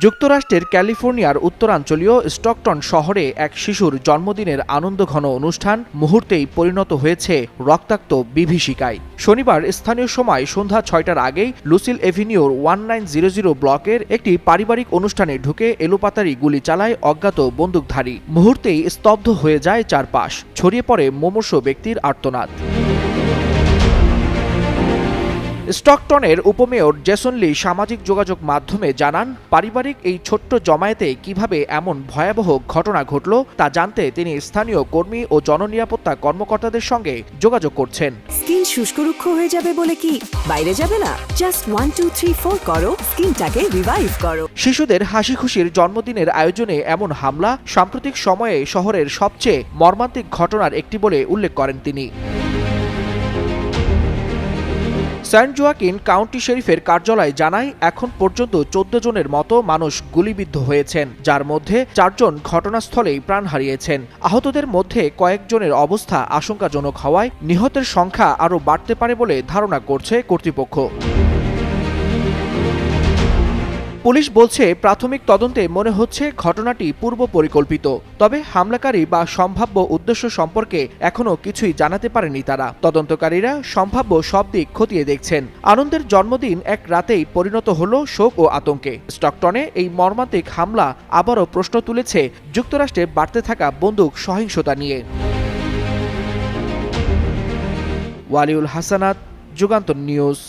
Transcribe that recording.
যুক্তরাষ্ট্রের ক্যালিফোর্নিয়ার উত্তরাঞ্চলীয় স্টকটন শহরে এক শিশুর জন্মদিনের আনন্দঘন অনুষ্ঠান মুহূর্তেই পরিণত হয়েছে রক্তাক্ত বিভীষিকায়। শনিবার স্থানীয় সময় সন্ধ্যা ৬টার আগেই লুসিল এভিনিউর 1900 ব্লকের একটি পারিবারিক অনুষ্ঠানে ঢুকে এলোপাতাড়ি গুলি চালায় অজ্ঞাত বন্দুকধারী। মুহূর্তেই স্তব্ধ হয়ে যায় চারপাশ, ছড়িয়ে পড়ে মুমূর্ষ ব্যক্তির আর্তনাদ। স্টকটনের উপমেয়র জেসন লি সামাজিক যোগাযোগ মাধ্যমে জানান, পারিবারিক এই ছোট্ট জমায়েতে কিভাবে এমন ভয়াবহ ঘটনা ঘটল তা জানতে তিনি স্থানীয় কর্মী ও জননিরাপত্তা কর্মকর্তাদের সঙ্গে যোগাযোগ করছেন। স্কিন শুষ্ক রুক্ষ হয়ে যাবে বলে কি বাইরে যাবে না? জাস্ট 1 2 3 4 করো, স্কিনটাকে রিভাইভ করো। শিশুদের হাসি খুশির জন্মদিনের আয়োজনে এমন হামলা সাম্প্রতিক সময়ে শহরের সবচেয়ে মর্মান্তিক ঘটনার একটি বলে উল্লেখ করেন তিনি। সেন্ট জোয়াকিন কাউন্টি শেরিফের কার্যালয় জানায়, এখন পর্যন্ত 14 জনের মতো মানুষ গুলিবিদ্ধ হয়েছেন, যার মধ্যে 4 জন ঘটনাস্থলেই প্রাণ হারিয়েছেন। আহতদের মধ্যে কয়েকজনের অবস্থা আশঙ্কাজনক হওয়ায় নিহতের সংখ্যা আরও বাড়তে পারে বলে ধারণা করছে কর্তৃপক্ষ। পুলিশ বলছে, প্রাথমিক তদন্তে মনে হচ্ছে ঘটনাটি পূর্ব পরিকল্পিত, তবে হামলাকারী বা সম্ভাব্য উদ্দেশ্য সম্পর্কে এখনও কিছুই জানাতে পারেনি তারা। তদন্তকারীরা সম্ভাব্য সব দিক খতিয়ে দেখছেন। আনন্দের জন্মদিন এক রাতেই পরিণত হলো শোক ও আতঙ্কে। স্টকটনে এই মর্মান্তিক হামলা আবারও প্রশ্ন তুলেছে যুক্তরাষ্ট্রে বাড়তে থাকা বন্দুক সহিংসতা নিয়ে। ওয়ালিউল হাসানাত, যুগান্তর নিউজ।